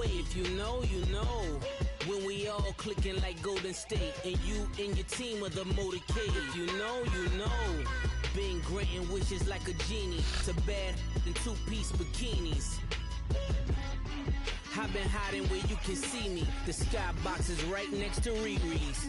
way. If you know, you know. When we all clicking like Golden State, and you and your team are the motorcade. If you know, you know. Been granting wishes like a genie to bad in two-piece bikinis. I've been hiding where you can see me. The skybox is right next to Riri's.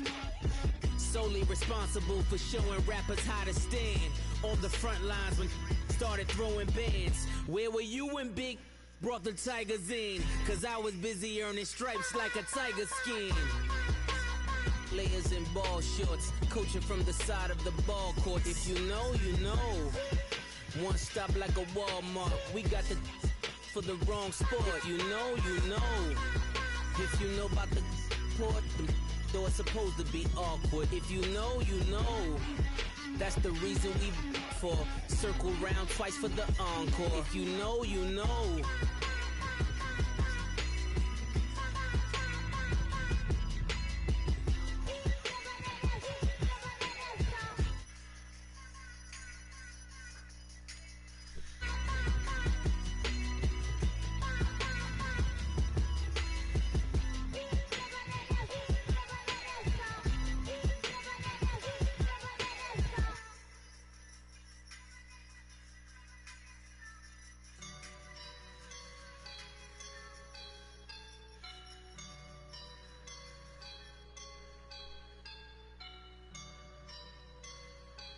Solely responsible for showing rappers how to stand on the front lines when started throwing bands. Where were you when Big brought the Tigers in? Cause I was busy earning stripes like a tiger skin. Layers in ball shorts, coaching from the side of the ball court. If you know, you know. One stop like a Walmart. We got the for the wrong sport. You know, you know. If you know about the port, though it's supposed to be awkward. If you know, you know. That's the reason we for circle round twice for the encore. If you know, you know.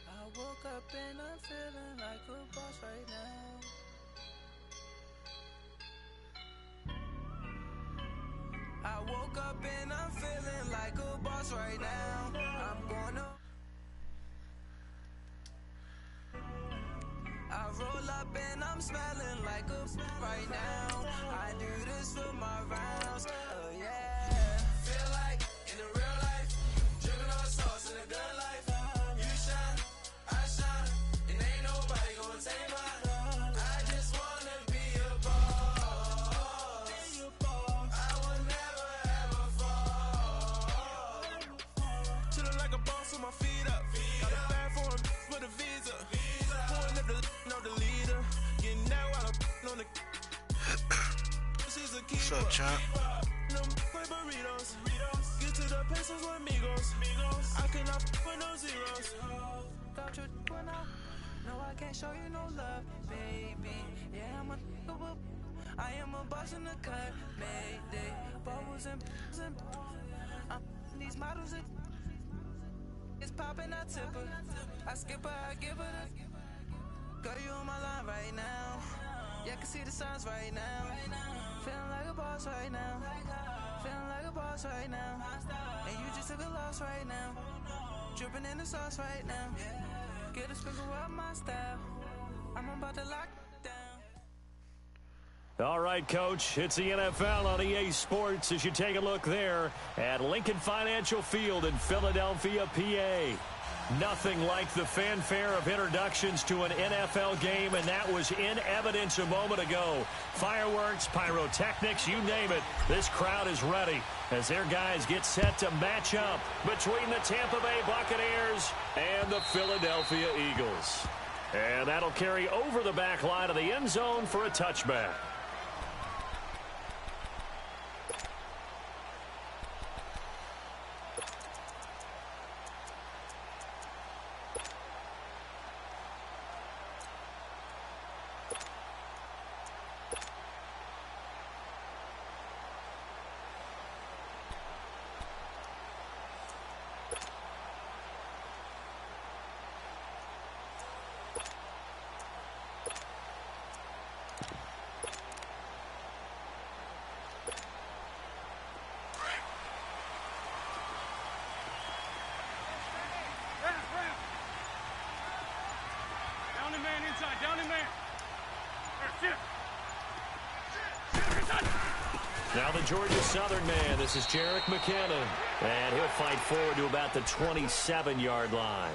I woke up and I'm feeling like a boss right now. I woke up and I'm feeling like a boss right now. I'm gonna I roll up and I'm smelling like a right now. I do this for my rounds. Oh yeah. Feel like in the real life, dripping on sauce in a good life. You shine, I shine, and ain't nobody gonna take mine. I just wanna be a boss. I will never ever fall. Chillin' like a boss with my feet up. Got a bag for the visa. Pulling up the leader. Getting out while I'm on the. She's a keeper. What's up, champ? Burritos. Get to the pesos with amigos. I cannot with no zeros. Got your one out. No, I can't show you no love, baby. Yeah, I am a boss in the cut. Mayday. Bubbles and I'm these models. It's popping, I tip her. I skip her, I give her the. Girl, you on my line right now. Yeah, I can see the signs right now. Feeling like a boss right now. Feeling like a boss right now. And you just took a loss right now. Dripping in the sauce right now. Get a sprinkle up my style. I'm about to lock down. All right, Coach, it's the NFL on EA Sports as you take a look there at Lincoln Financial Field in Philadelphia, PA. Nothing like the fanfare of introductions to an NFL game, and that was in evidence a moment ago. Fireworks, pyrotechnics, you name it. This crowd is ready as their guys get set to match up between the Tampa Bay Buccaneers and the Philadelphia Eagles. And that'll carry over the back line of the end zone for a touchback. Now the Georgia Southern man, this is Jerick McKinnon, and he'll fight forward to about the 27-yard line.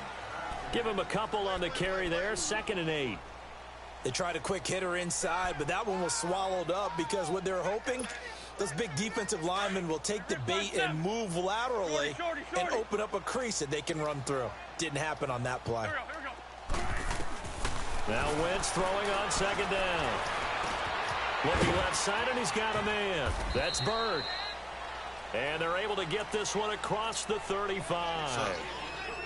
Give him a couple on the carry there, 2nd and 8. They tried a quick hitter inside, but that one was swallowed up because what they're hoping, those big defensive linemen will take the bait and move laterally and open up a crease that they can run through. Didn't happen on that play. Here we go. Now Wentz throwing on 2nd down. Looking left side, and he's got a man. That's Bird. And they're able to get this one across the 35.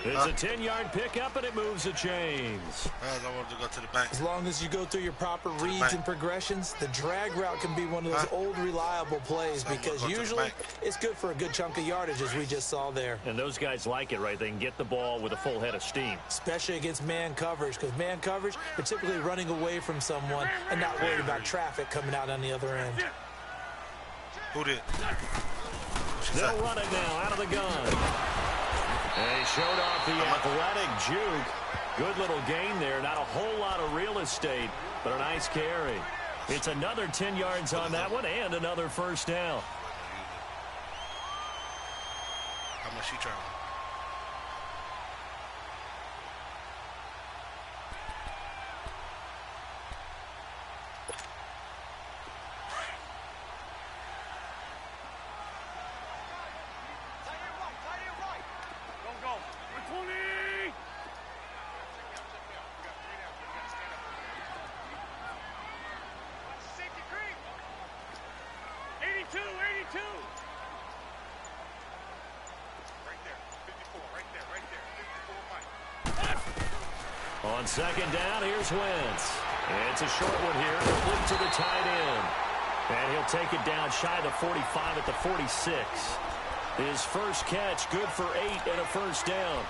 It's a 10-yard pickup, and it moves the chains. I wanted to go to the bank. As long as you go through your proper reads and progressions, the drag route can be one of those old reliable plays because usually it's good for a good chunk of yardage, as we just saw there. And those guys like it, right? They can get the ball with a full head of steam. Especially against man coverage, because man coverage, they're typically running away from someone and not worried about traffic coming out on the other end. Who did? They'll run it now out of the gun. And he showed off the athletic juke. Good little gain there. Not a whole lot of real estate, but a nice carry. It's another 10 yards on that one and another first down. How much she trying? On second down, here's Wentz. And it's a short one here, complete to the tight end. And he'll take it down shy of the 45 at the 46. His first catch, good for 8 and a first down.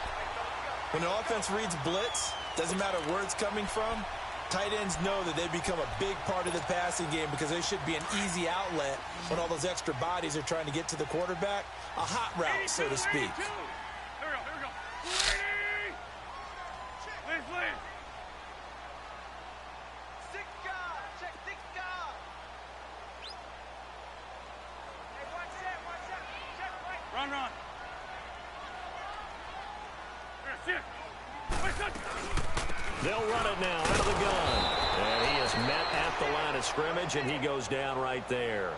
When the offense reads blitz, doesn't matter where it's coming from, tight ends know that they become a big part of the passing game because they should be an easy outlet when all those extra bodies are trying to get to the quarterback. A hot route, so to speak. They'll run it now out of the gun. And he is met at the line of scrimmage, and he goes down right there.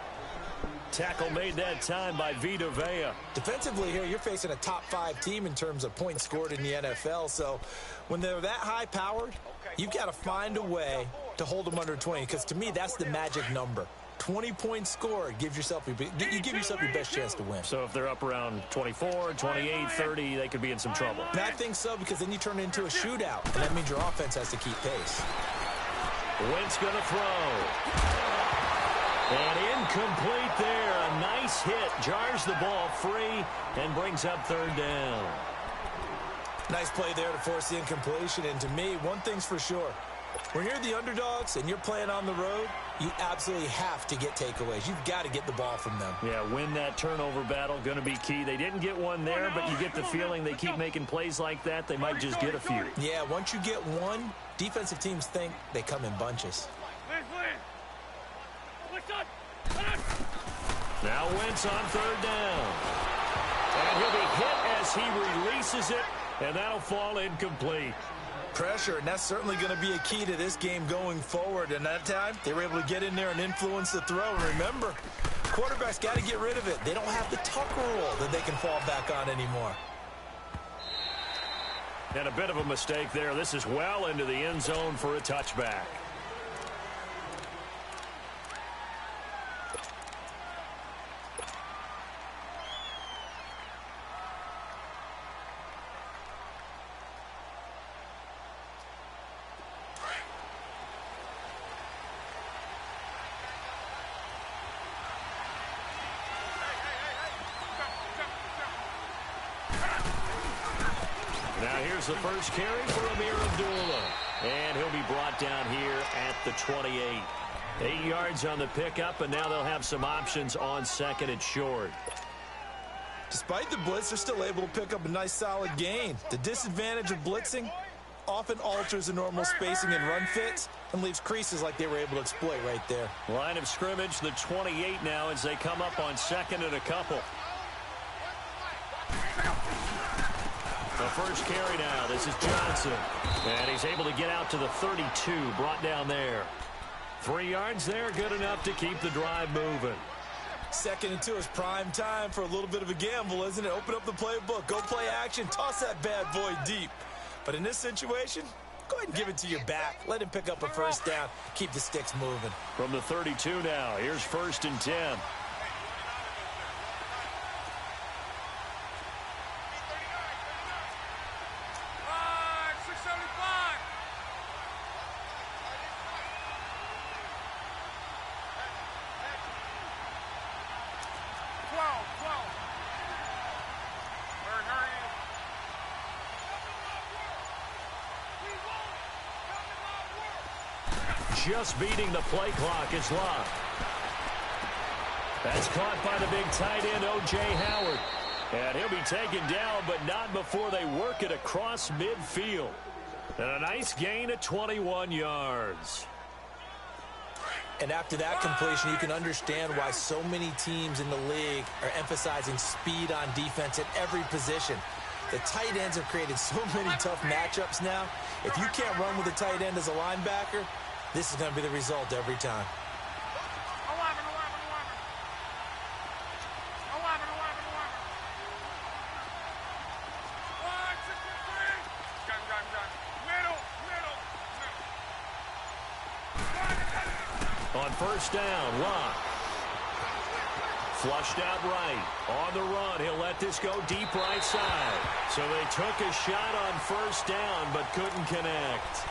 Tackle made that time by Vita Vea. Defensively here, you're facing a top-5 team in terms of points scored in the NFL. So when they're that high-powered, you've got to find a way to hold them under 20, because to me, that's the magic number. 20 points scored, you give yourself your best chance to win. So if they're up around 24, 28, 30, they could be in some trouble. And I think so, because then you turn it into a shootout, and that means your offense has to keep pace. Wentz going to throw. And incomplete there. A nice hit. Jars the ball free and brings up third down. Nice play there to force the incompletion. And to me, one thing's for sure. When you're the underdogs and you're playing on the road, you absolutely have to get takeaways. You've got to get the ball from them. Yeah, win that turnover battle, going to be key. They didn't get one there, but you get the feeling they keep making plays like that, they might just get a few. Yeah, once you get one, defensive teams think they come in bunches. Now Wentz on third down. And he'll be hit as he releases it, and that'll fall incomplete. Pressure, and that's certainly going to be a key to this game going forward. And that time, they were able to get in there and influence the throw. And remember, quarterbacks got to get rid of it. They don't have the Tucker rule that they can fall back on anymore. And a bit of a mistake there. This is well into the end zone for a touchback. The first carry for Amir Abdullah. And he'll be brought down here at the 28. 8 yards on the pickup, and now they'll have some options on second and short. Despite the blitz, they're still able to pick up a nice solid gain. The disadvantage of blitzing often alters the normal spacing and run fits and leaves creases like they were able to exploit right there. Line of scrimmage, the 28 now as they come up on second and a couple. The first carry now. This is Johnson. And he's able to get out to the 32. Brought down there. 3 yards there. Good enough to keep the drive moving. 2nd and 2 is prime time for a little bit of a gamble, isn't it? Open up the playbook. Go play action. Toss that bad boy deep. But in this situation, go ahead and give it to your back. Let him pick up a first down. Keep the sticks moving. From the 32 now, here's 1st and 10. Just beating the play clock is Locke. That's caught by the big tight end, O.J. Howard. And he'll be taken down, but not before they work it across midfield. And a nice gain of 21 yards. And after that completion, you can understand why so many teams in the league are emphasizing speed on defense at every position. The tight ends have created so many tough matchups now. If you can't run with the tight end as a linebacker, this is going to be the result every time. On 1st down, Locke. Flushed out right. On the run, he'll let this go deep right side. So they took a shot on 1st down, but couldn't connect.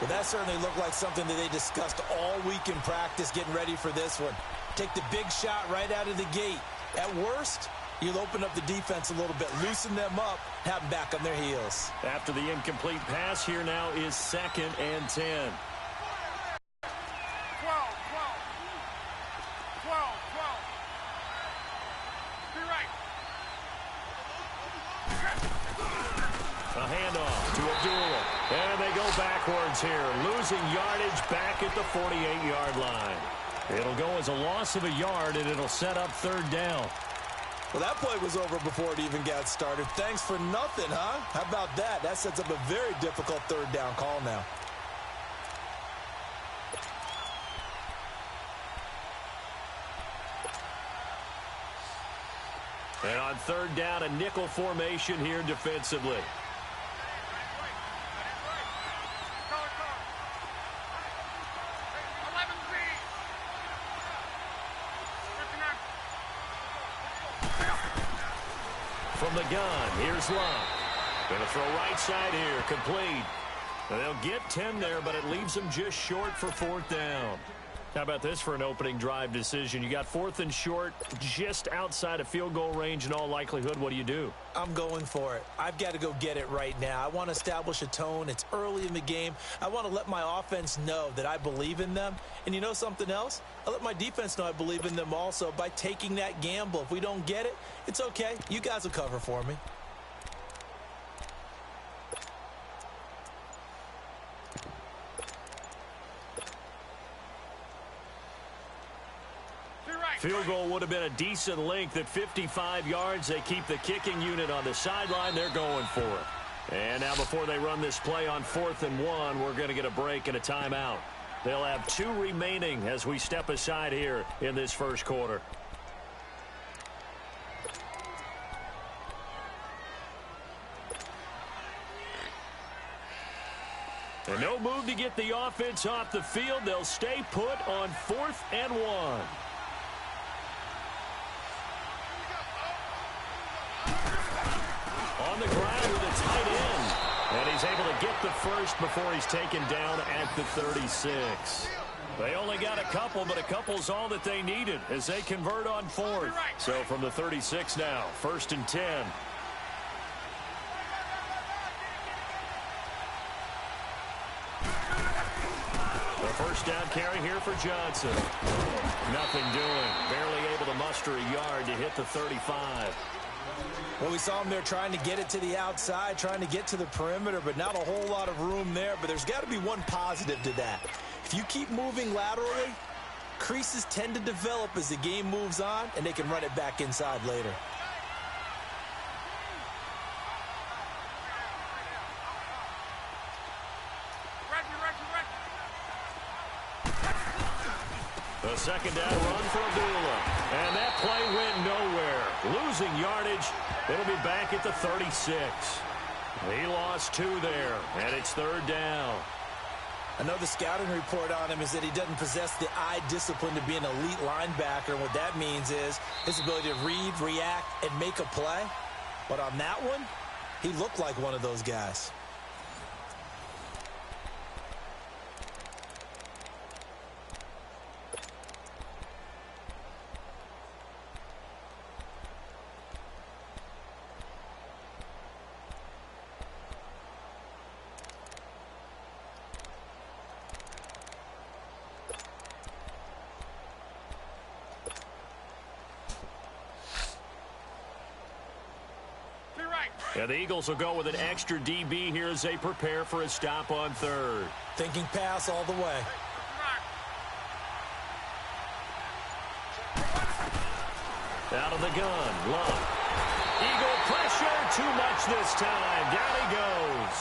Well, that certainly looked like something that they discussed all week in practice getting ready for this one. Take the big shot right out of the gate. At worst, you'll open up the defense a little bit, loosen them up, have them back on their heels. After the incomplete pass, here now is 2nd and 10. A handoff to Abdullah. And they go backwards here, losing yardage back at the 48-yard line. It'll go as a loss of a yard, and it'll set up 3rd down. Well, that play was over before it even got started. Thanks for nothing, huh? How about that? That sets up a very difficult 3rd down call now. And on 3rd down, a nickel formation here defensively. From the gun, here's Locke. Going to throw right side here, complete. And they'll get 10 there, but it leaves them just short for 4th down. How about this for an opening drive decision? You got 4th and short, just outside of field goal range in all likelihood. What do you do? I'm going for it. I've got to go get it right now. I want to establish a tone. It's early in the game. I want to let my offense know that I believe in them. And you know something else? I let my defense know I believe in them also by taking that gamble. If we don't get it, it's okay. You guys will cover for me. Field goal would have been a decent length at 55 yards. They keep the kicking unit on the sideline. They're going for it. And now before they run this play on 4th and 1, we're going to get a break and a timeout. They'll have 2 remaining as we step aside here in this 1st quarter. And no move to get the offense off the field. They'll stay put on 4th and 1. On the ground with a tight end. And he's able to get the first before he's taken down at the 36. They only got a couple, but a couple's all that they needed as they convert on 4th. So from the 36 now, 1st and 10. The 1st down carry here for Johnson. Nothing doing. Barely able to muster a yard to hit the 35. Well, we saw him there trying to get it to the outside, trying to get to the perimeter, but not a whole lot of room there. But there's got to be one positive to that. If you keep moving laterally, creases tend to develop as the game moves on, and they can run it back inside later. The 2nd down run for Abdullah. And that play went nowhere. Losing yardage. It'll be back at the 36. He lost 2 there, and it's 3rd down. I know the scouting report on him is that he doesn't possess the eye discipline to be an elite linebacker. And what that means is his ability to read, react, and make a play. But on that one, he looked like one of those guys. Yeah, the Eagles will go with an extra DB here as they prepare for a stop on 3rd. Thinking pass all the way. Out of the gun, Love. Eagle pressure, too much this time. Down he goes.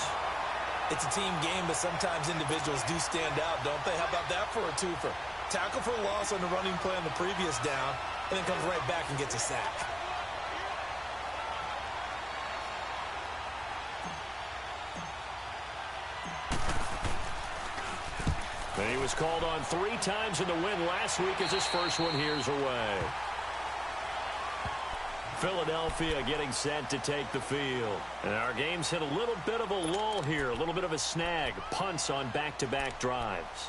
It's a team game, but sometimes individuals do stand out, don't they? How about that for a twofer? Tackle for a loss on the running play on the previous down, and then comes right back and gets a sack. And he was called on 3 times in the win last week as his first one here's away. Philadelphia getting set to take the field. And our game's hit a little bit of a lull here, a little bit of a snag. Punts on back-to-back drives.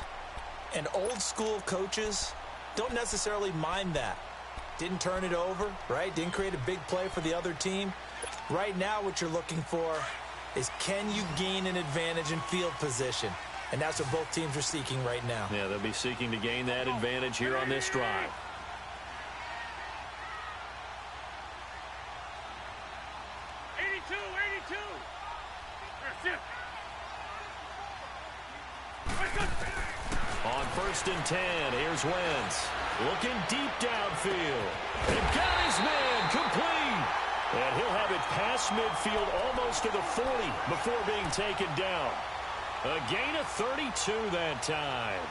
And old school coaches don't necessarily mind that. Didn't turn it over, right? Didn't create a big play for the other team. Right now what you're looking for is, can you gain an advantage in field position? And that's what both teams are seeking right now. Yeah, they'll be seeking to gain that advantage here on this drive. On 1st and 10, here's Wentz. Looking deep downfield. And got his man complete. And he'll have it past midfield almost to the 40 before being taken down. A gain of 32 that time.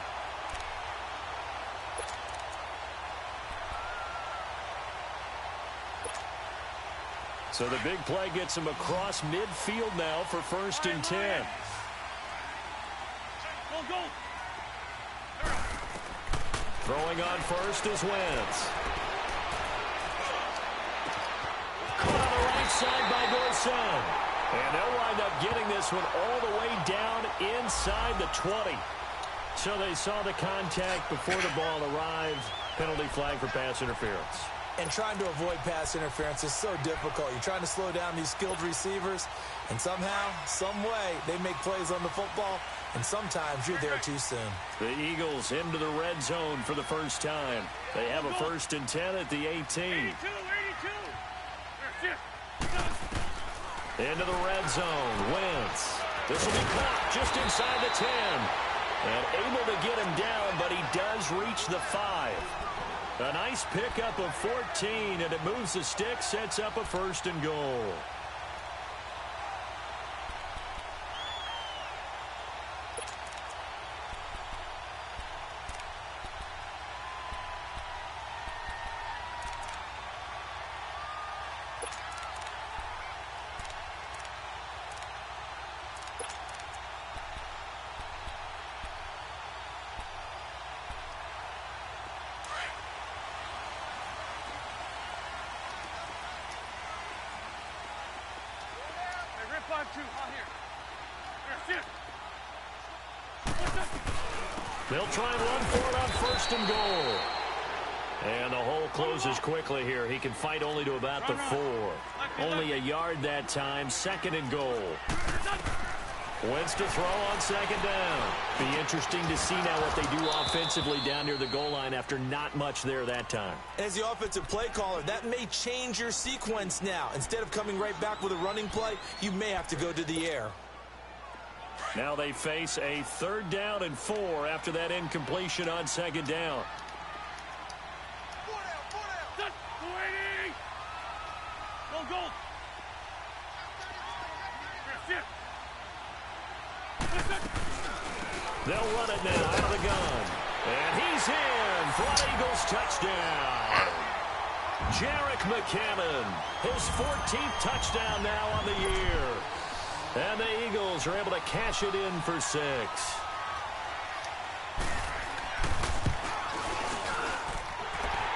So the big play gets him across midfield now for 1st and 10. Throwing on 1st is Wentz. Caught on the right side by Dorsett. And they'll wind up getting this one all the way down inside the 20. So they saw the contact before the ball arrived. Penalty flag for pass interference. And trying to avoid pass interference is so difficult. You're trying to slow down these skilled receivers, and somehow, some way, they make plays on the football, and sometimes you're there too soon. The Eagles into the red zone for the first time. They have a 1st and 10 at the 18. Into the red zone. Wentz. This will be caught just inside the 10. And able to get him down, but he does reach the 5. A nice pickup of 14, and it moves the stick, sets up a 1st and goal. They'll try and run for it on 1st and goal. And the hole closes quickly here. He can fight only to about the 4. Only a yard that time. 2nd and goal. Wentz to throw on 2nd down. Be interesting to see now what they do offensively down near the goal line after not much there that time. As the offensive play caller, that may change your sequence now. Instead of coming right back with a running play, you may have to go to the air. Now they face a 3rd down and 4 after that incompletion on 2nd down. They'll run it now out of the gun. And he's in for an Eagles touchdown. Jerick McKinnon, his 14th touchdown now on the year. And the Eagles are able to cash it in for 6.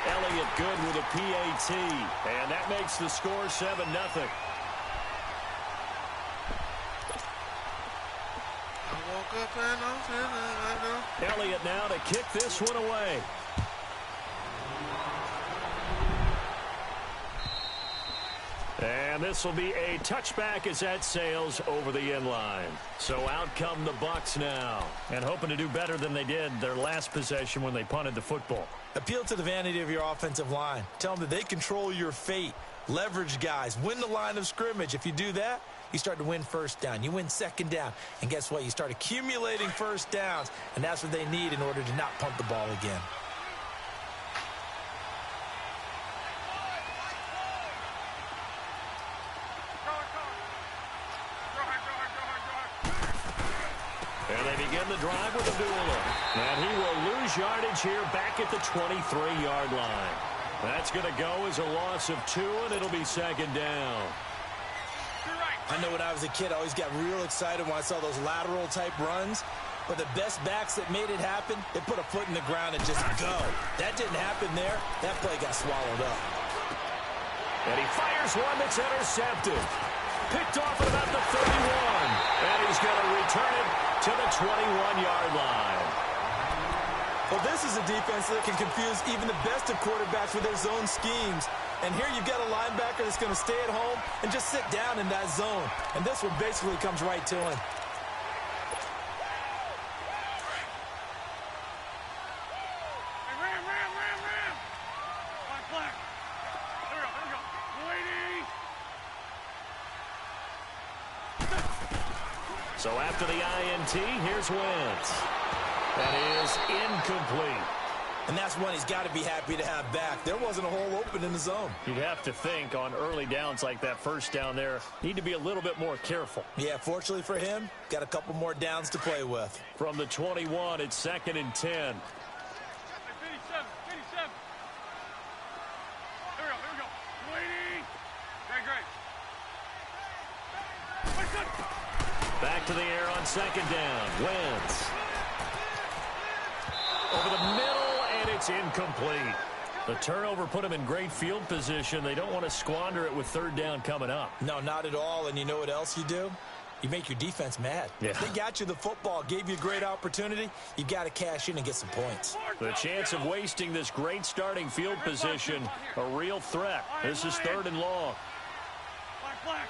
Elliott good with a PAT. And that makes the score 7-0. Elliott now to kick this one away. And this will be a touchback as that sails over the end line. So out come the Bucs now, and hoping to do better than they did their last possession when they punted the football. Appeal to the vanity of your offensive line. Tell them that they control your fate. Leverage guys. Win the line of scrimmage. If you do that, you start to win first down. You win second down. And guess what? You start accumulating first downs, and that's what they need in order to not punt the ball again. And they begin the drive with Abdullah. And he will lose yardage here back at the 23-yard line. That's going to go as a loss of 2, and it'll be second down. I know when I was a kid, I always got real excited when I saw those lateral-type runs. But the best backs that made it happen, they put a foot in the ground and just go. That didn't happen there. That play got swallowed up. And he fires one that's intercepted. Picked off at about the 31. And he's going to return it to the 21-yard line. Well, this is a defense that can confuse even the best of quarterbacks with their zone schemes. And here you've got a linebacker that's going to stay at home and just sit down in that zone. And this one basically comes right to him. So after the INT, here's Wentz. That is incomplete. And that's one he's got to be happy to have back. There wasn't a hole open in the zone. You'd have to think on early downs like that first down there, need to be a little bit more careful. Yeah, fortunately for him, got a couple more downs to play with. From the 21, it's 2nd and 10. 57. Here we go. Waiting. Great. Back to the air on 2nd down. Wentz. Over the middle, and it's incomplete. The turnover put them in great field position. They don't want to squander it with 3rd down coming up. No, not at all. And you know what else you do? You make your defense mad. Yeah. They got you the football, gave you a great opportunity. You got to cash in and get some points. The chance of wasting this great starting field position, a real threat. This is 3rd and long. Flag.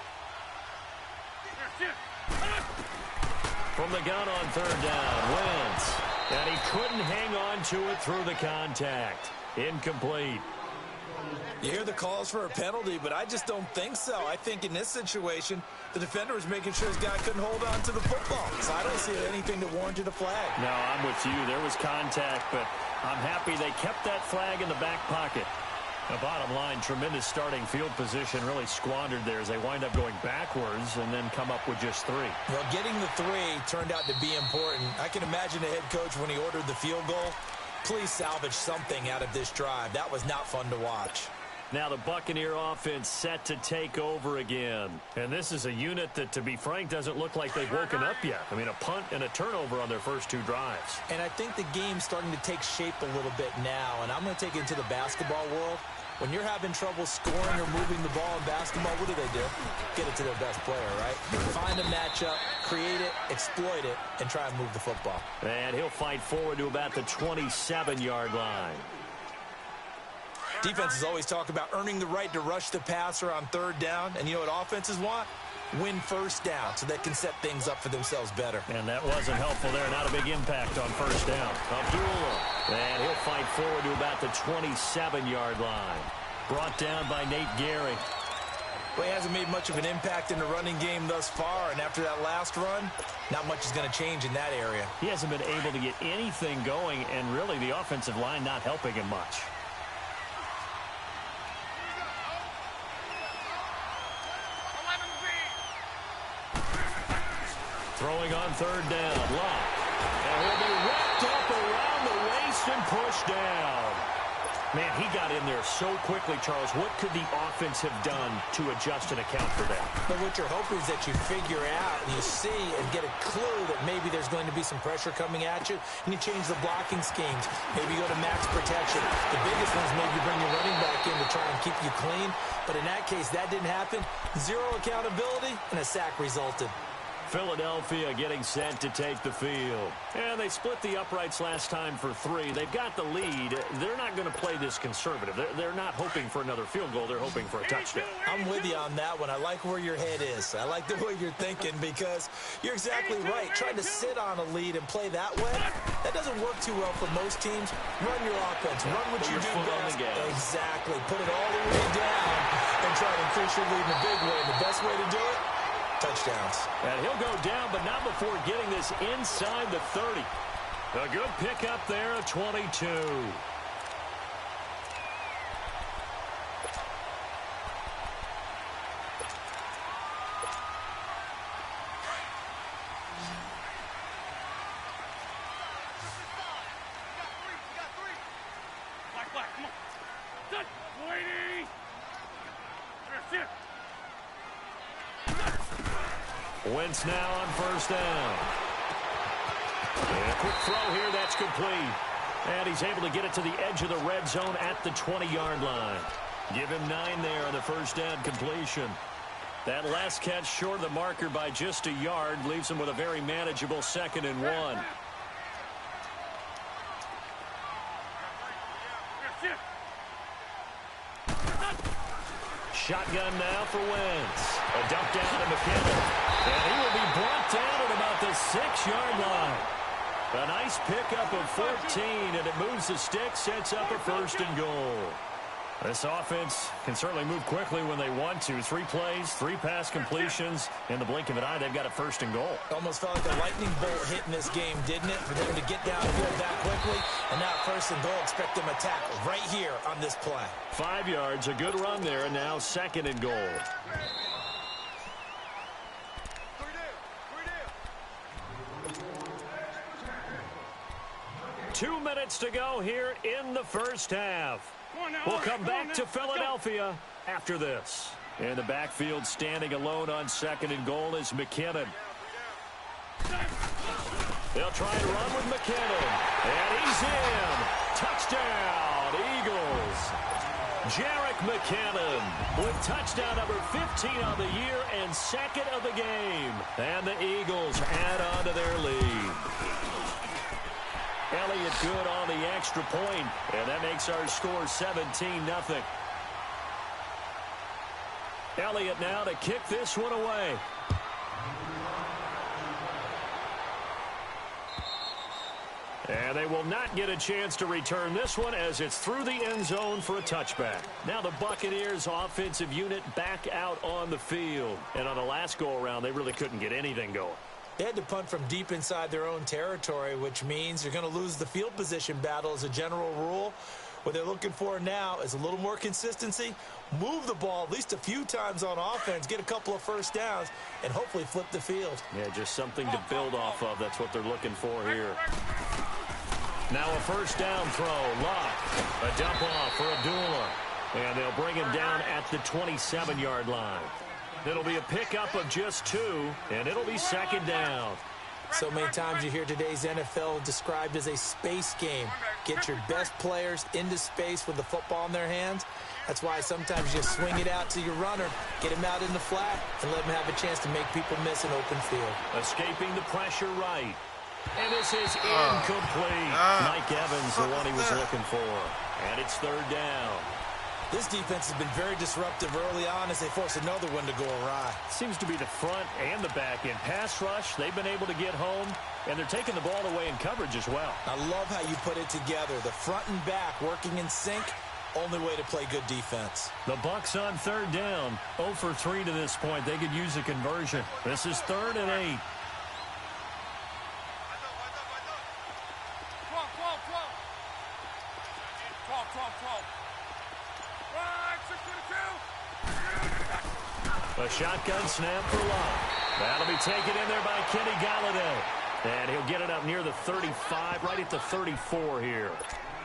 From the gun on 3rd down, Wentz. And he couldn't hang on to it through the contact. Incomplete. You hear the calls for a penalty, but I just don't think so. I think in this situation, the defender was making sure his guy couldn't hold on to the football. So I don't see anything that warranted a flag. No, I'm with you. There was contact, but I'm happy they kept that flag in the back pocket. The bottom line, tremendous starting field position, really squandered there as they wind up going backwards and then come up with just 3. Well, getting the 3 turned out to be important. I can imagine the head coach when he ordered the field goal. Please salvage something out of this drive. That was not fun to watch. Now the Buccaneer offense set to take over again. And this is a unit that, to be frank, doesn't look like they've woken up yet. I mean, a punt and a turnover on their first 2 drives. And I think the game's starting to take shape a little bit now. And I'm going to take it into the basketball world. When you're having trouble scoring or moving the ball in basketball, what do? Get it to their best player, right? Find a matchup, create it, exploit it, and try and move the football. And he'll fight forward to about the 27-yard line. Defenses always talk about earning the right to rush the passer on 3rd down. And you know what offenses want? Win first down so they can set things up for themselves better. And that wasn't helpful there. Not a big impact on 1st down. Abdullah. And he'll fight forward to about the 27-yard line. Brought down by Nate Gary. Well, he hasn't made much of an impact in the running game thus far. And after that last run, not much is going to change in that area. He hasn't been able to get anything going, and really the offensive line not helping him much. Throwing on 3rd down, Locke. And he'll be wrapped up around the waist and pushed down. Man, he got in there so quickly, Charles. What could the offense have done to adjust and account for that? But what you're hoping is that you figure out and you see and get a clue that maybe there's going to be some pressure coming at you, and you change the blocking schemes. Maybe you go to max protection. The biggest one is maybe bring your running back in to try and keep you clean. But in that case, that didn't happen. Zero accountability, and a sack resulted. Philadelphia getting set to take the field. And they split the uprights last time for 3. They've got the lead. They're not going to play this conservative. They're not hoping for another field goal. They're hoping for a touchdown. I'm with you on that one. I like where your head is. I like the way you're thinking because you're exactly right. Trying to sit on a lead and play that way, that doesn't work too well for most teams. Run your offense. Run what you do best. Exactly. Put it all the way down and try to increase your lead in a big way. And the best way to do it, touchdowns. And he'll go down, but not before getting this inside the 30. A good pickup there, a 22. Wentz now on first down. And a quick throw here, that's complete. And he's able to get it to the edge of the red zone at the 20-yard line. Give him 9 there on the first down completion. That last catch short of the marker by just a yard leaves him with a very manageable 2nd and 1. Shotgun now for Wentz. A dump down to McKinnon. And he will be brought down at about the 6-yard line. A nice pickup of 14, and it moves the stick, sets up a 1st and goal. This offense can certainly move quickly when they want to. 3 plays, 3 pass completions. In the blink of an eye, they've got a 1st and goal. Almost felt like a lightning bolt hit in this game, didn't it? For them to get downfield that quickly. And now 1st and goal, expect them to tackle right here on this play. 5 yards, a good run there, and now 2nd and goal. 2 minutes to go here in the first half. We'll come back to Philadelphia after this. In the backfield, standing alone on 2nd and goal is McKinnon. They'll try and run with McKinnon. And he's in. Touchdown, Eagles. Jerick McKinnon with touchdown number 15 on the year and 2nd of the game. And the Eagles add on to their lead. Elliott good on the extra point, and that makes our score 17-0. Elliott now to kick this one away. And they will not get a chance to return this one as it's through the end zone for a touchback. Now the Buccaneers offensive unit back out on the field. And on the last go-around, they really couldn't get anything going. They had to punt from deep inside their own territory, which means you're going to lose the field position battle as a general rule. What they're looking for now is a little more consistency, move the ball at least a few times on offense, get a couple of 1st downs, and hopefully flip the field. Yeah, just something to build off of. That's what they're looking for here. Now a 1st down throw. Locke. A dump off for Abdullah. And they'll bring him down at the 27-yard line. It'll be a pickup of just 2, and it'll be 2nd down. So many times you hear today's NFL described as a space game. Get your best players into space with the football in their hands. That's why sometimes you swing it out to your runner, get him out in the flat, and let him have a chance to make people miss an open field. Escaping the pressure right. And this is incomplete. Mike Evans, the one he was looking for. And it's 3rd down. This defense has been very disruptive early on as they force another one to go awry. Seems to be the front and the back end. Pass rush, they've been able to get home, and they're taking the ball away in coverage as well. I love how you put it together. The front and back working in sync, only way to play good defense. The Bucs on 3rd down, 0 for 3 to this point. They could use a conversion. This is 3rd and 8. A shotgun snap for Locke. That'll be taken in there by Kenny Galladay. And he'll get it up near the 35, right at the 34 here.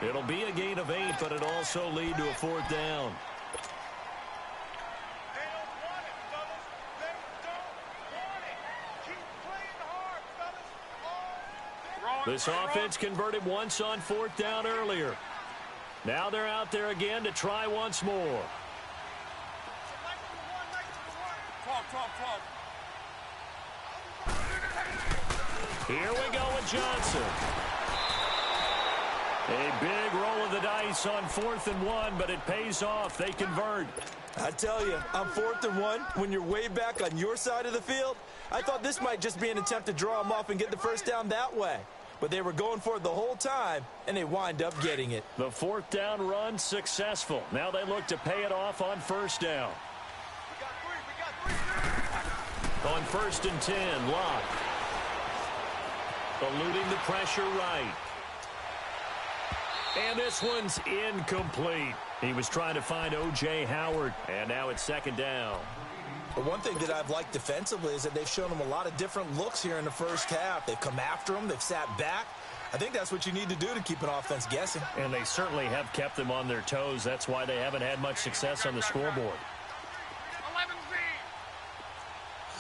It'll be a gain of 8, but it'll also lead to a 4th down. This offense converted once on 4th down earlier. Now they're out there again to try once more. Here we go with Johnson. A big roll of the dice on 4th and 1, but it pays off. They convert. I tell you, on 4th and 1, when you're way back on your side of the field, I thought this might just be an attempt to draw them off and get the first down that way. But they were going for it the whole time, and they wind up getting it. The 4th down run successful. Now they look to pay it off on 1st down. On 1st and 10, Locke. Eluding the pressure right. And this one's incomplete. He was trying to find O.J. Howard, and now it's 2nd down. But one thing that I've liked defensively is that they've shown them a lot of different looks here in the first half. They've come after them. They've sat back. I think that's what you need to do to keep an offense guessing. And they certainly have kept them on their toes. That's why they haven't had much success on the scoreboard. 11Z.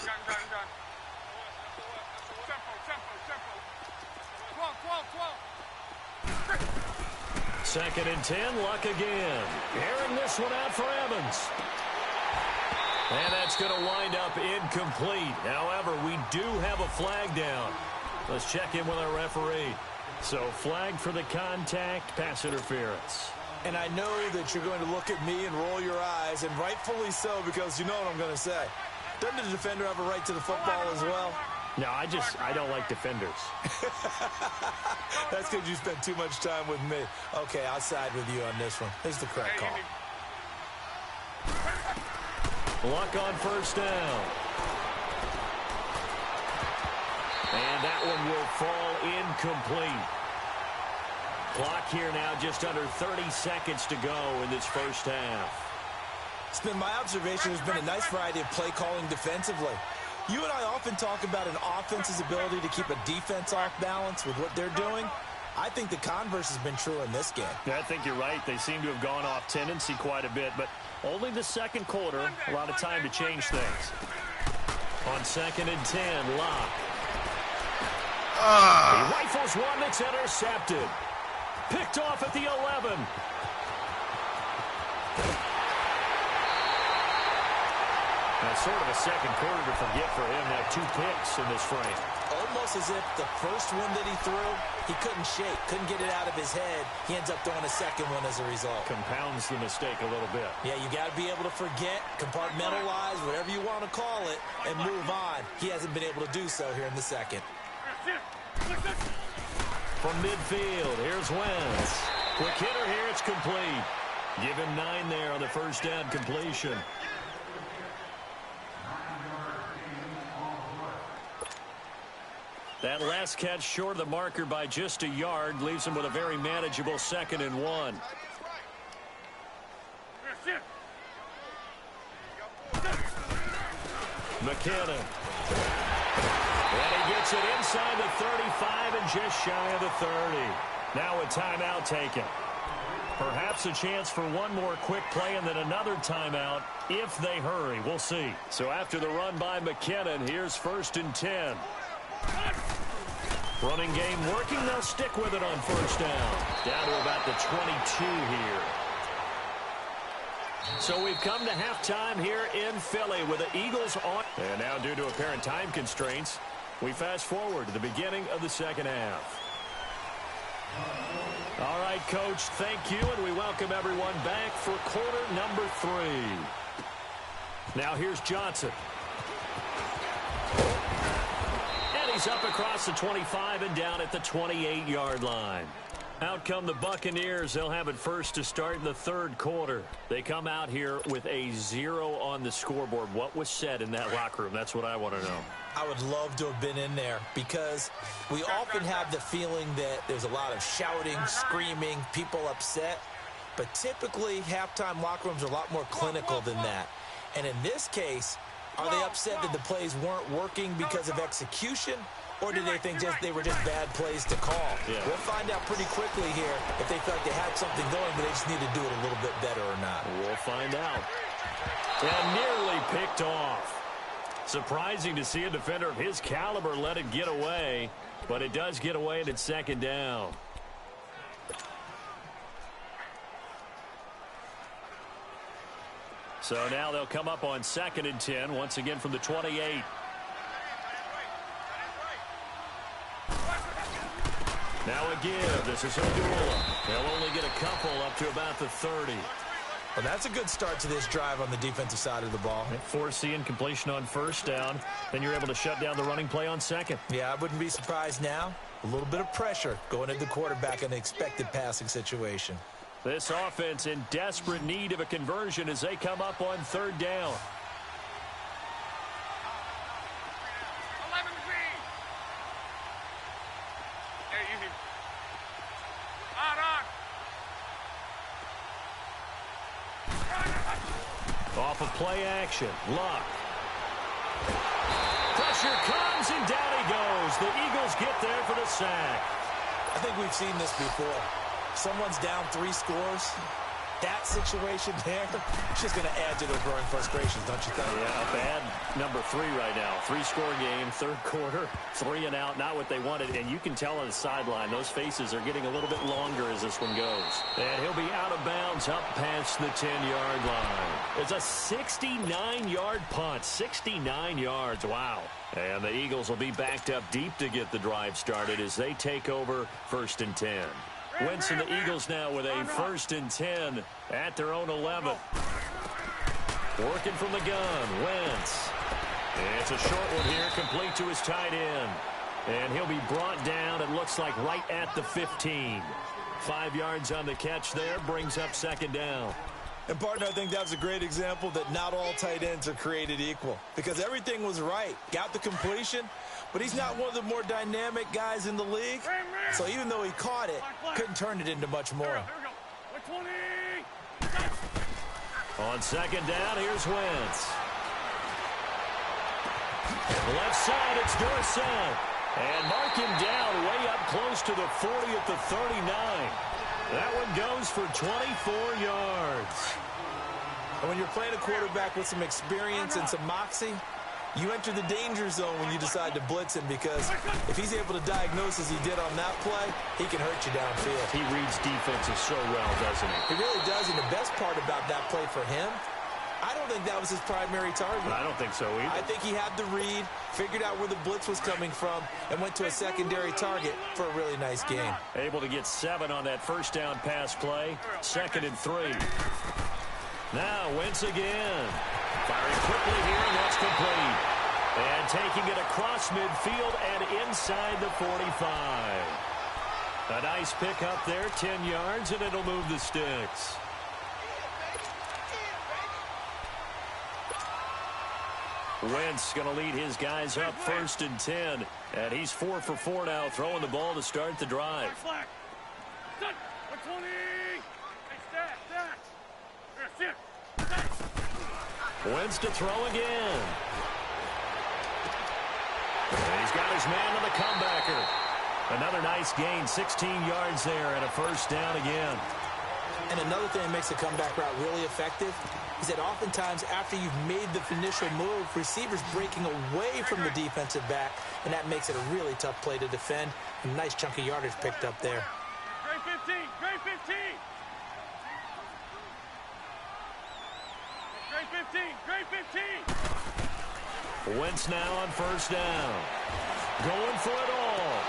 Done. 12. 2nd and 10, Luck again. Airing this one out for Evans. And that's going to wind up incomplete. However, we do have a flag down. Let's check in with our referee. So, flag for the contact, pass interference. And I know that you're going to look at me and roll your eyes, and rightfully so, because you know what I'm going to say. Doesn't the defender have a right to the football as well? No, I don't like defenders. That's because you spent too much time with me. Okay, I'll side with you on this one. Here's the correct call. Luck on 1st down. And that one will fall incomplete. Clock here now, just under 30 seconds to go in this first half. It's been my observation there's been a nice variety of play calling defensively. You and I often talk about an offense's ability to keep a defense off balance with what they're doing. I think the converse has been true in this game. Yeah, I think you're right. They seem to have gone off tendency quite a bit, but only the 2nd quarter, a lot of time to change things. On 2nd and 10, Locke. He rifles one that's intercepted. Picked off at the 11. That's sort of a 2nd quarter to forget for him. Now 2 picks in this frame. Almost as if the first one that he threw, he couldn't shake, couldn't get it out of his head. He ends up throwing a 2nd one as a result. Compounds the mistake a little bit. Yeah, you got to be able to forget, compartmentalize, whatever you want to call it, and move on. He hasn't been able to do so here in the 2nd. From midfield, here's Wentz. Quick hitter here, it's complete. Give him 9 there on the 1st down completion. That last catch short of the marker by just a yard leaves him with a very manageable 2nd and 1. McKinnon. And he gets it inside the 35 and just shy of the 30. Now a timeout taken. Perhaps a chance for one more quick play and then another timeout if they hurry. We'll see. So after the run by McKinnon, here's 1st and 10. Running game working. They'll stick with it on 1st down. Down to about the 22 here. So we've come to halftime here in Philly with the Eagles on. And now due to apparent time constraints, we fast forward to the beginning of the 2nd half. All right, Coach, thank you, and we welcome everyone back for quarter number 3. Now here's Johnson. And he's up across the 25 and down at the 28-yard line. Out come the Buccaneers. They'll have it first to start in the 3rd quarter. They come out here with a 0 on the scoreboard. What was said in that locker room? That's what I want to know. I would love to have been in there because we often have the feeling that there's a lot of shouting, screaming, people upset. But typically, halftime locker rooms are a lot more clinical than that. And in this case, are they upset that the plays weren't working because of execution? Or do they think they were just bad plays to call? Yeah. We'll find out pretty quickly here if they feel like they had something going, but they just need to do it a little bit better or not. We'll find out. And nearly picked off. Surprising to see a defender of his caliber let it get away, but it does get away and it's second down. So now they'll come up on 2nd and 10, once again from the 28. Now a give. This is Odula. They'll only get a couple up to about the 30. Well, that's a good start to this drive on the defensive side of the ball. Force the incompletion on first down. Then you're able to shut down the running play on second. Yeah, I wouldn't be surprised now. A little bit of pressure going at the quarterback in an expected passing situation. This offense in desperate need of a conversion as they come up on 3rd down. 11Z. Hey, easy. On. Off of play action. Luck. Pressure comes and down he goes. The Eagles get there for the sack. I think we've seen this before. Someone's down 3 scores. That situation there, it's just going to add to their growing frustrations, don't you think? Yeah, bad number 3 right now. 3-score game, 3rd quarter, 3 and out, not what they wanted. And you can tell on the sideline, those faces are getting a little bit longer as this one goes. And he'll be out of bounds up past the 10-yard line. It's a 69-yard punt, 69 yards, wow. And the Eagles will be backed up deep to get the drive started as they take over 1st and 10. Wentz and the Eagles now with a 1st and 10 at their own 11. Working from the gun, Wentz. It's a short one here, complete to his tight end. And he'll be brought down, it looks like, right at the 15. 5 yards on the catch there, brings up 2nd down. And, partner, I think that was a great example that not all tight ends are created equal. Because everything was right. Got the completion, but he's not one of the more dynamic guys in the league. So even though he caught it, couldn't turn it into much more. Here we go. On 2nd down, here's Wentz. Left side, it's Dorsett. And mark him down way up close to the 40 at the 39. That one goes for 24 yards. And when you're playing a quarterback with some experience and some moxie, you enter the danger zone when you decide to blitz him, because if he's able to diagnose as he did on that play, he can hurt you downfield. He reads defenses so well, doesn't he? He really does, and the best part about that play for him, I don't think that was his primary target. I don't think so either. I think he had the read, figured out where the blitz was coming from, and went to a secondary target for a really nice gain. Able to get 7 on that 1st down pass play. 2nd and 3. Now Wentz again. Firing quickly here, and that's complete. And taking it across midfield and inside the 45. A nice pick up there, 10 yards, and it'll move the sticks. Wentz going to lead his guys up 1st and 10. And he's 4 for 4 now, throwing the ball to start the drive. Wentz to throw again. And he's got his man on the comebacker. Another nice gain, 16 yards there, and a 1st down again. And another thing that makes the comeback route really effective is that oftentimes after you've made the initial move, receivers breaking away from the defensive back, and that makes it a really tough play to defend. A nice chunk of yardage picked up there. Great 15, great 15. Great 15, great 15. Wentz now on 1st down. Going for it all.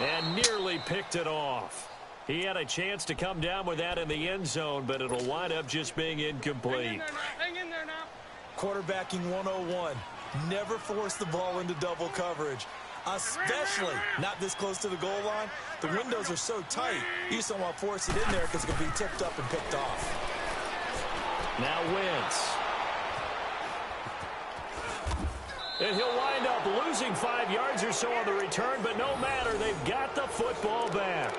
And nearly picked it off. He had a chance to come down with that in the end zone, but it'll wind up just being incomplete. Hang in there now. Quarterbacking 101. Never force the ball into double coverage, especially not this close to the goal line. The windows are so tight, you just don't want to force it in there because it can be tipped up and picked off. Now Wentz. And he'll wind up losing 5 yards or so on the return, but no matter, they've got the football back.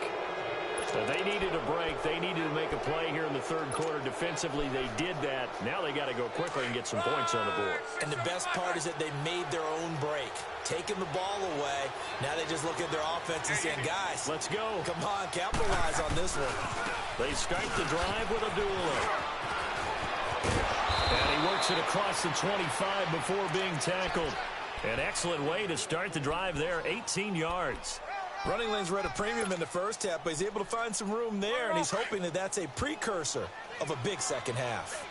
They needed a break. They needed to make a play here in the third quarter. Defensively, they did that. Now they got to go quickly and get some points on the board. And the best part is that they made their own break, taking the ball away. Now they just look at their offense and saying, guys, let's go. Come on, capitalize on this one. They start the drive with Abdullah. And he works it across the 25 before being tackled. An excellent way to start the drive there, 18 yards. Running lanes were at a premium in the first half, but he's able to find some room there, and he's hoping that that's a precursor of a big second half.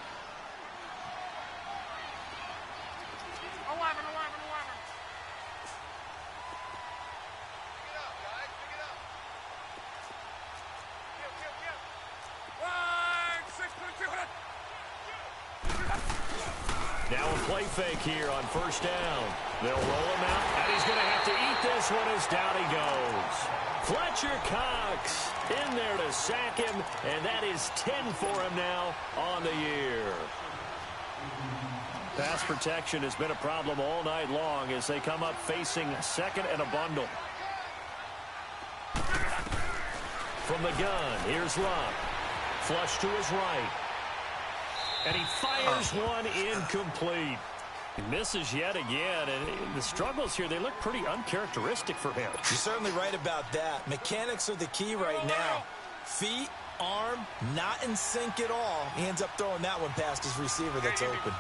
Now a play fake here on first down. They'll roll him out, and he's going to have to eat this one as down he goes. Fletcher Cox in there to sack him, and that is 10 for him now on the year. Pass protection has been a problem all night long as they come up facing second and a bundle. From the gun, here's Luck. Flush to his right. And he fires one incomplete. He misses yet again, and the struggles here, they look pretty uncharacteristic for him. You're certainly right about that. Mechanics are the key right now. Feet, arm, not in sync at all. He ends up throwing that one past his receiver that's open.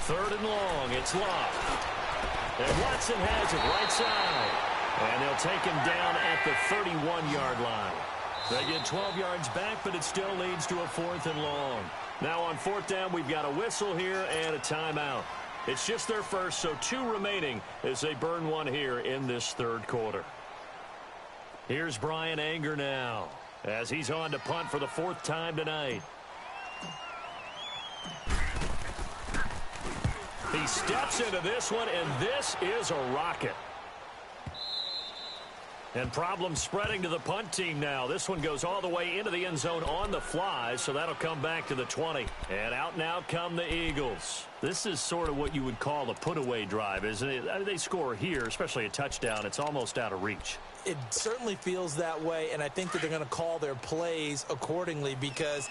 Third and long, it's Locke. And Watson has it right side. And they'll take him down at the 31-yard line. They get 12 yards back, but it still leads to a 4th and long. Now on 4th down, we've got a whistle here and a timeout. It's just their first, so 2 remaining as they burn one here in this third quarter. Here's Brian Anger now as he's on to punt for the 4th time tonight. He steps into this one, and this is a rocket. And problems spreading to the punt team now. This one goes all the way into the end zone on the fly, so that'll come back to the 20. And out now come the Eagles. This is sort of what you would call a put-away drive, isn't it? I mean, they score here, especially a touchdown. It's almost out of reach. It certainly feels that way, and I think that they're going to call their plays accordingly because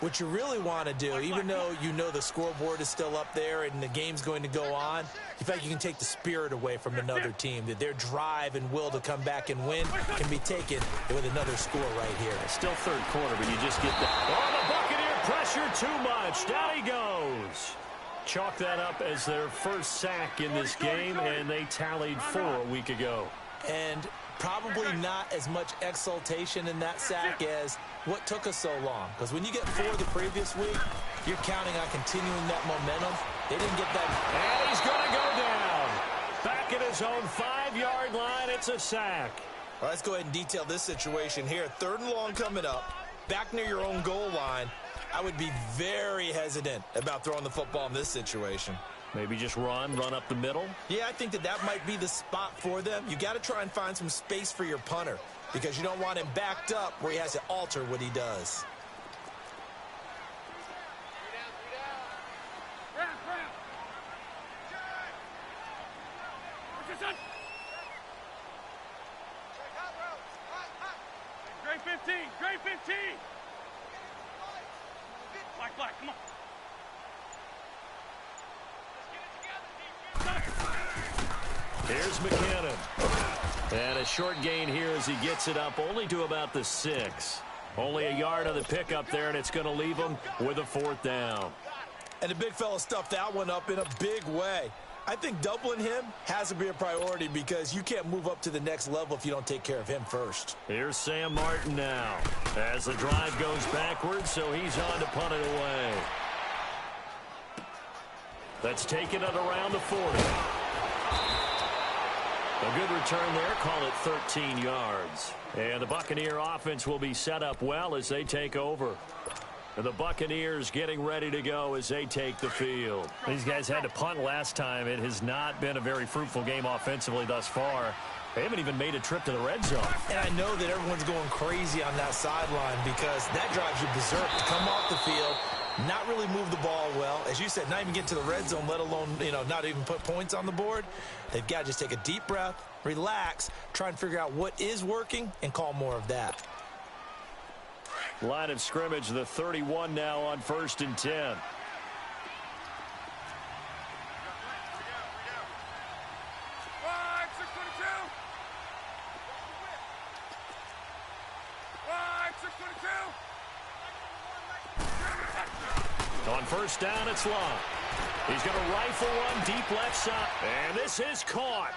what you really want to do, even though you know the scoreboard is still up there and the game's going to go on, in fact, you can take the spirit away from another team, that their drive and will to come back and win can be taken with another score right here. It's still third quarter, but you just get that. Oh, the Buccaneer pressure too much. Down he goes. Chalk that up as their first sack in this game, and they tallied 4 a week ago. And probably not as much exultation in that sack as what took us so long. Because when you get 4 the previous week, you're counting on continuing that momentum. They didn't get that. And he's going to go down. Back at his own 5-yard line, it's a sack. Well, let's go ahead and detail this situation here. 3rd and long coming up. Back near your own goal line. I would be very hesitant about throwing the football in this situation. Maybe just run up the middle? Yeah, I think that might be the spot for them. You got to try and find some space for your punter because you don't want him backed up where he has to alter what he does. Grade 15, grade 15. Black, come on. Here's McKinnon. And a short gain here as he gets it up only to about the 6. Only a yard on the pickup there, and it's going to leave him with a 4th down. And the big fella stuffed that one up in a big way. I think doubling him has to be a priority because you can't move up to the next level if you don't take care of him first. Here's Sam Martin now as the drive goes backwards, so he's on to punt it away. That's taking it around the 40. A good return there, call it 13 yards. And the Buccaneer offense will be set up well as they take over. And the Buccaneers getting ready to go as they take the field. These guys had to punt last time. It has not been a very fruitful game offensively thus far. They haven't even made a trip to the red zone. And I know that everyone's going crazy on that sideline because that drives you berserk to come off the field not really move the ball well. As you said, not even get to the red zone, let alone, not even put points on the board. They've got to just take a deep breath, relax, try and figure out what is working, and call more of that. Line of scrimmage, the 31 now on 1st and 10. On 1st down, it's Long. He's going to rifle one deep left side. And this is caught.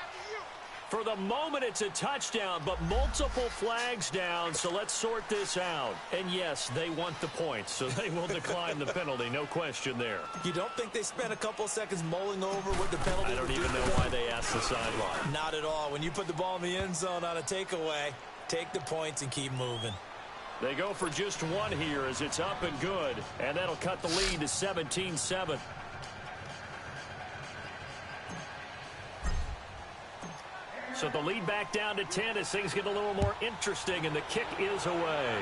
For the moment, it's a touchdown, but multiple flags down, so let's sort this out. And yes, they want the points, so they will decline the penalty, no question there. You don't think they spent a couple of seconds mulling over what the penalty I don't even know why they asked the sideline. Not at all. When you put the ball in the end zone on a takeaway, take the points and keep moving. They go for just one here as it's up and good, and that'll cut the lead to 17-7. So the lead back down to 10 as things get a little more interesting, and the kick is away.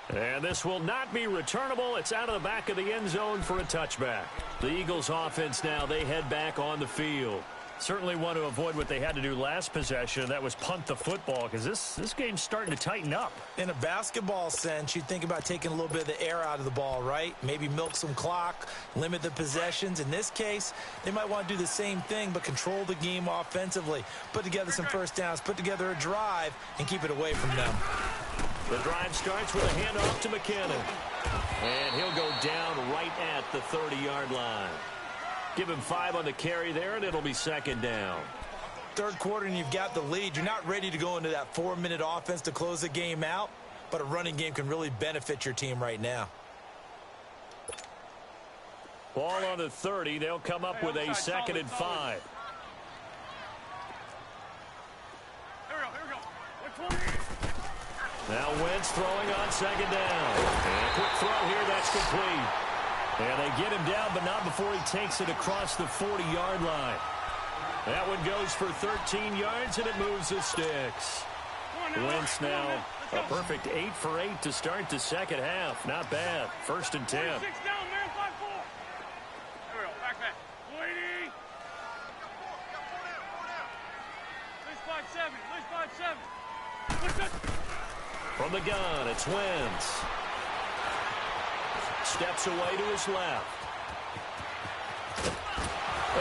And this will not be returnable. It's out of the back of the end zone for a touchback. The Eagles offense now, they head back on the field. Certainly want to avoid what they had to do last possession, and that was punt the football, because this game's starting to tighten up. In a basketball sense, you think about taking a little bit of the air out of the ball, right? Maybe milk some clock, limit the possessions. In this case, they might want to do the same thing, but control the game offensively. Put together some first downs, put together a drive, and keep it away from them. The drive starts with a handoff to McKinnon. And he'll go down right at the 30-yard line. Give him 5 on the carry there, and it'll be 2nd down. Third quarter, and you've got the lead. You're not ready to go into that 4-minute offense to close the game out, but a running game can really benefit your team right now. Ball on the 30. They'll come up with a 2nd and 5. Here we go. Now Wentz throwing on 2nd down. And a quick throw here, that's complete. And they get him down, but not before he takes it across the 40-yard line. That one goes for 13 yards, and it moves the sticks. Wentz now a perfect 8 for 8 to start the second half. Not bad. 1st and 10. 6 down, man. 5-4. Here we go. Back. 80. List 5-7. From the gun, it's Wentz. Steps away to his left.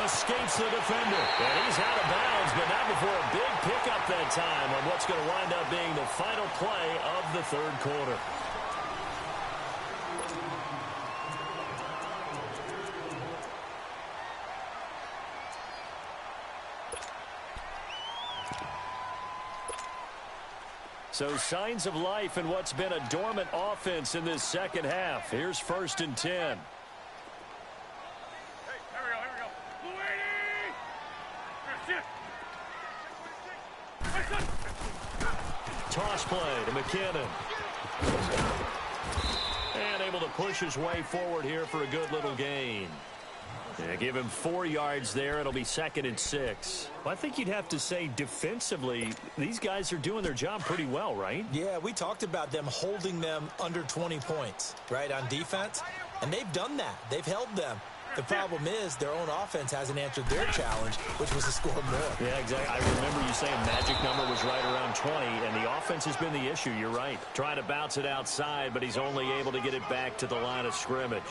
Escapes the defender. And he's out of bounds, but not before a big pickup that time on what's going to wind up being the final play of the third quarter. So signs of life in what's been a dormant offense in this second half. Here's 1st and 10. Here we go. Toss play to McKinnon. And able to push his way forward here for a good little gain. Yeah, give him 4 yards there. It'll be 2nd and 6. Well, I think you'd have to say defensively, these guys are doing their job pretty well, right? Yeah, we talked about them holding them under 20 points, right, on defense. And they've done that. They've held them. The problem is their own offense hasn't answered their challenge, which was to score more. Yeah, exactly. I remember you saying magic number was right around 20, and the offense has been the issue. You're right. Trying to bounce it outside, but he's only able to get it back to the line of scrimmage.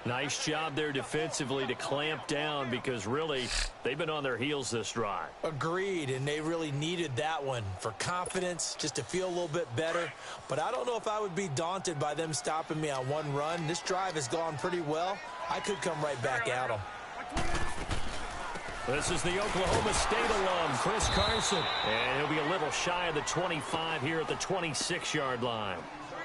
Nice job there defensively to clamp down because really they've been on their heels this drive. Agreed, and they really needed that one for confidence, just to feel a little bit better. But I don't know if I would be daunted by them stopping me on one run. This drive has gone pretty well. I could come right back at them. This is the Oklahoma State alum, Chris Carson. And he'll be a little shy of the 25 here at the 26-yard line.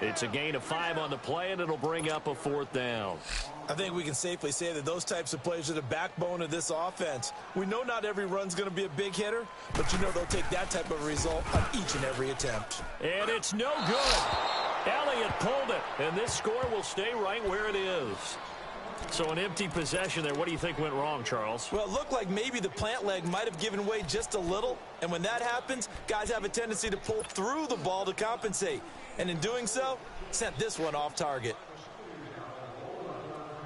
It's a gain of 5 on the play, and it'll bring up a 4th down. I think we can safely say that those types of plays are the backbone of this offense. We know not every run's going to be a big hitter, but you know they'll take that type of result on each and every attempt. And it's no good. Elliott pulled it, and this score will stay right where it is. So an empty possession there. What do you think went wrong, Charles? Well, it looked like maybe the plant leg might have given way just a little. And when that happens, guys have a tendency to pull through the ball to compensate. And in doing so, sent this one off target.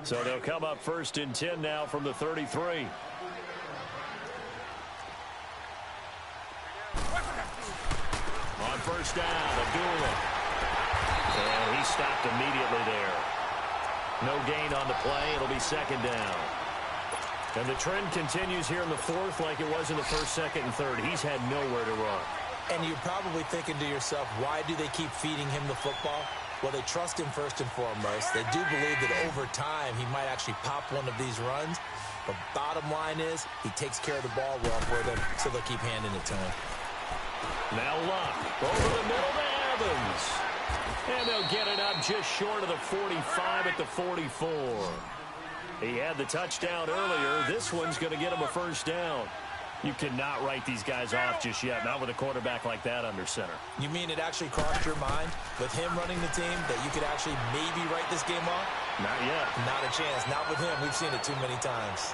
So they'll come up 1st and 10 now from the 33. On 1st down, Abdullah. And he stopped immediately there. No gain on the play. It'll be 2nd down. And the trend continues here in the 4th like it was in the 1st, 2nd, and 3rd. He's had nowhere to run. And you're probably thinking to yourself, why do they keep feeding him the football? Well, they trust him first and foremost. They do believe that over time he might actually pop one of these runs. But bottom line is he takes care of the ball well for them, so they'll keep handing it to him. Now Luck over the middle to Evans. And they'll get it up just short of the 45 at the 44. He had the touchdown earlier. This one's going to get him a 1st down. You cannot write these guys off just yet, not with a quarterback like that under center. You mean it actually crossed your mind with him running the team that you could actually maybe write this game off? Not yet. Not a chance. Not with him. We've seen it too many times.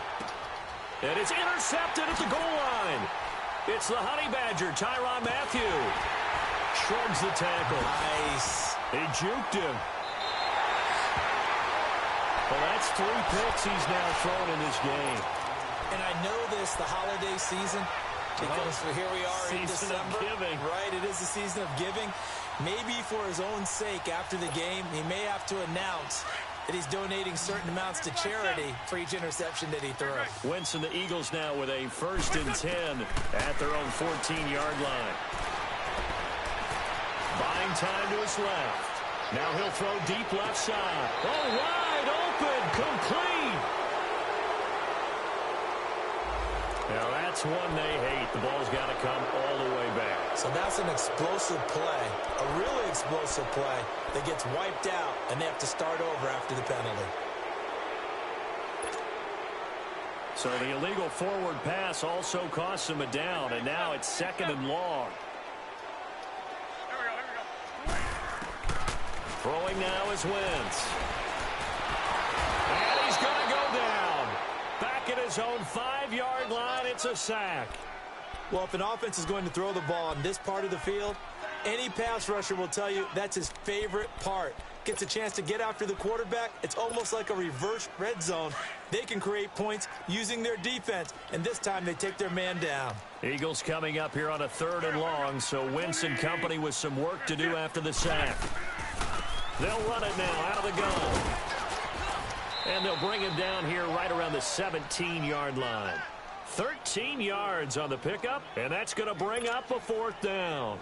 And it's intercepted at the goal line. It's the Honey Badger, Tyrann Mathieu. Shrugs the tackle. Nice. He juked him. Well, that's 3 picks he's now thrown in this game. And I know this, the holiday season, because here we are in December. Season of giving. Right, it is the season of giving. Maybe for his own sake after the game, he may have to announce that he's donating certain amounts to charity for each interception that he throws. Wentz and the Eagles now with a 1st and 10 at their own 14-yard line. Buying time to his left. Now he'll throw deep left side. Oh, wide open, complete. Now that's one they hate. The ball's got to come all the way back. So that's an explosive play, a really explosive play that gets wiped out, and they have to start over after the penalty. So the illegal forward pass also costs him a down, and now it's 2nd and long. Throwing now is Wentz. And he's going to go down. Back at his own 5-yard line, it's a sack. Well, if an offense is going to throw the ball on this part of the field, any pass rusher will tell you that's his favorite part. Gets a chance to get after the quarterback. It's almost like a reverse red zone. They can create points using their defense, and this time they take their man down. Eagles coming up here on a 3rd and long, so Wentz and company with some work to do after the sack. They'll run it now out of the gun. And they'll bring him down here right around the 17-yard line. 13 yards on the pickup, and that's going to bring up a 4th down.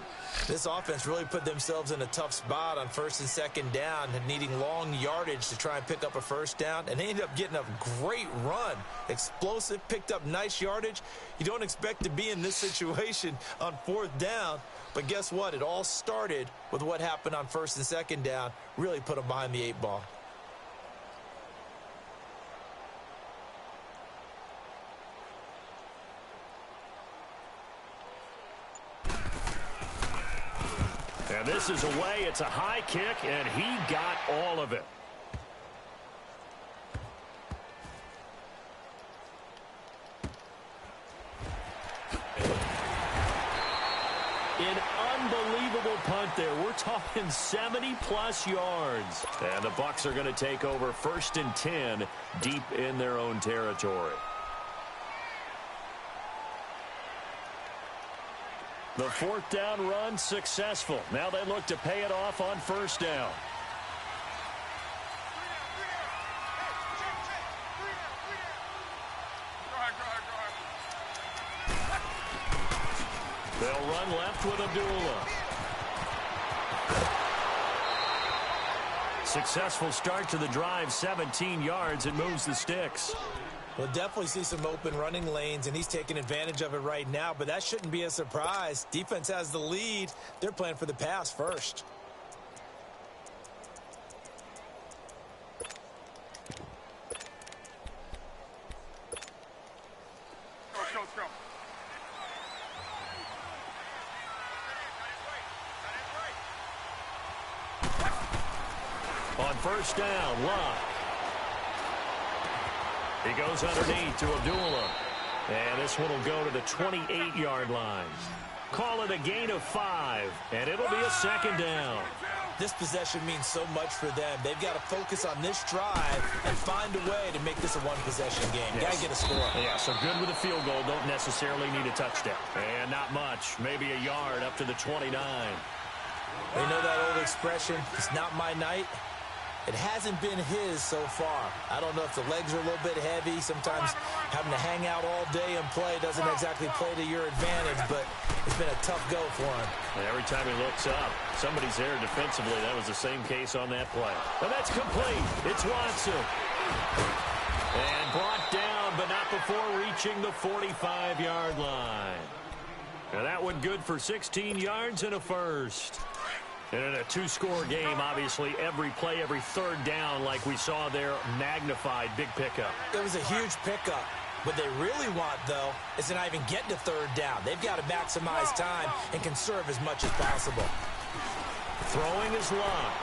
This offense really put themselves in a tough spot on 1st and 2nd down and needing long yardage to try and pick up a 1st down, and they ended up getting a great run. Explosive, picked up nice yardage. You don't expect to be in this situation on 4th down, but guess what? It all started with what happened on 1st and 2nd down. Really put them behind the 8 ball. And this is away. It's a high kick, and he got all of it. An unbelievable punt there. We're talking 70-plus yards. And the Bucs are going to take over 1st and 10 deep in their own territory. The 4th down run successful. Now they look to pay it off on 1st down. They'll run left with Abdullah. Successful start to the drive, 17 yards, and moves the sticks. We'll definitely see some open running lanes, and he's taking advantage of it right now, but that shouldn't be a surprise. Defense has the lead. They're playing for the pass first. Go. On 1st down, Luck. He goes underneath to Abdullah. And this one will go to the 28-yard line. Call it a gain of 5, and it'll be a second down. This possession means so much for them. They've got to focus on this drive and find a way to make this a one-possession game. Yes. Got to get a score. Yeah, so good with a field goal. Don't necessarily need a touchdown. And not much. Maybe a yard up to the 29. They know that old expression, it's not my night. It hasn't been his so far. I don't know if the legs are a little bit heavy. Sometimes having to hang out all day and play doesn't exactly play to your advantage, but it's been a tough go for him. And every time he looks up, somebody's there defensively. That was the same case on that play. And that's complete. It's Watson. And brought down, but not before reaching the 45-yard line. And that one good for 16 yards and a first. And in a two-score game, obviously, every play, every third down, like we saw there, magnified, big pickup. It was a huge pickup. What they really want, though, is to not even get to third down. They've got to maximize time and conserve as much as possible. Throwing is Luck.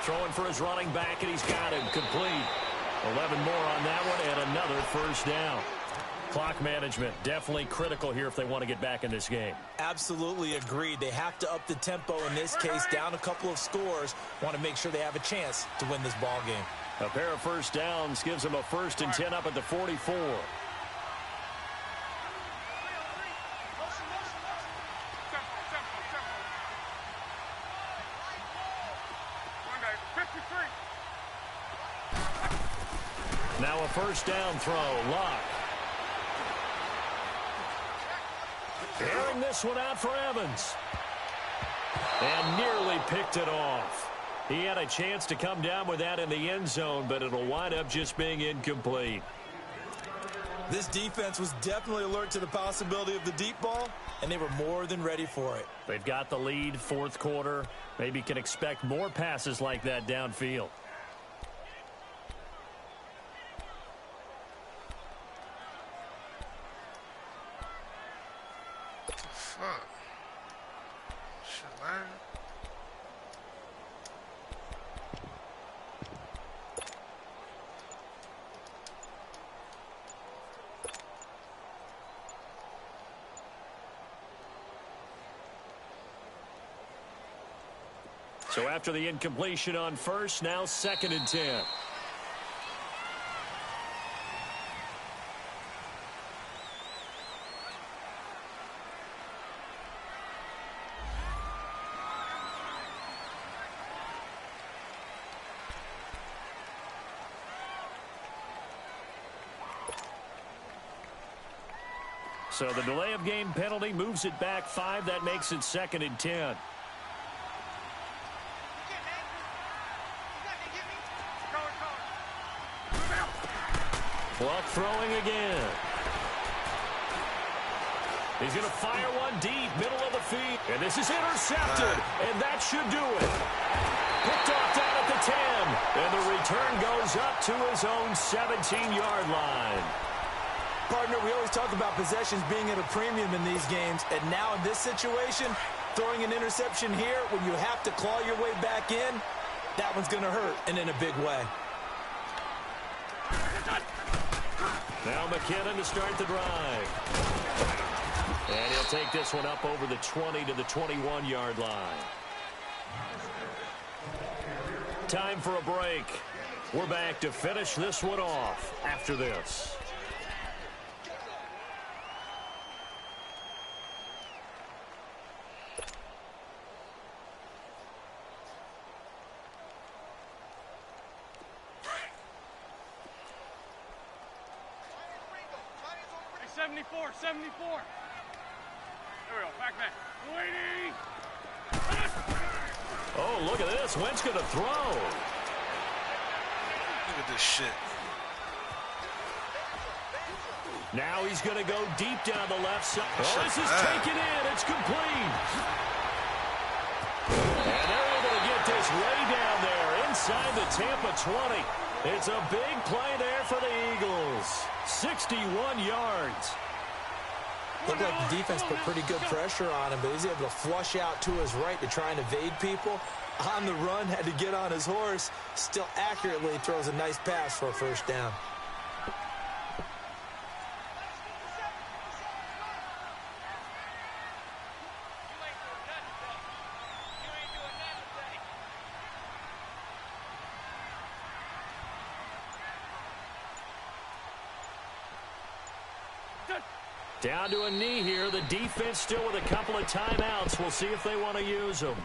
Throwing for his running back, and he's got him complete. 11 more on that one, and another first down. Clock management, definitely critical here if they want to get back in this game. Absolutely agreed. They have to up the tempo in this case, down a couple of scores. Want to make sure they have a chance to win this ball game. A pair of first downs gives them a 1st and 10 up at the 44. Now a first down throw, Luck. Airing this one out for Evans. And nearly picked it off. He had a chance to come down with that in the end zone, but it'll wind up just being incomplete. This defense was definitely alert to the possibility of the deep ball, and they were more than ready for it. They've got the lead, fourth quarter. Maybe can expect more passes like that downfield. Fuck. Shit, man. So after the incompletion on first, now 2nd and 10. So the delay of game penalty moves it back 5. That makes it 2nd and 10. Luck throwing again. He's going to fire one deep, middle of the field. And this is intercepted. And that should do it. Picked off down at the 10. And the return goes up to his own 17-yard line. Partner, we always talk about possessions being at a premium in these games. And now in this situation, throwing an interception here when you have to claw your way back in, that one's going to hurt, and in a big way. Now McKinnon to start the drive. And he'll take this one up over the 20 to the 21-yard line. Time for a break. We're back to finish this one off after this. There we go, back. Waiting! Oh, look at this. Wentz going to throw. Look at this shit. Now he's going to go deep down the left side. Oh, this is taken in. It's complete. And they're able to get this way down there inside the Tampa 20. It's a big play there for the Eagles. 61 yards. Looked like the defense put pretty good pressure on him, but he's able to flush out to his right to try and evade people. on the run, had to get on his horse, still accurately throws a nice pass for a first down. Down to a knee here. The defense still with a couple of timeouts. We'll see if they want to use them.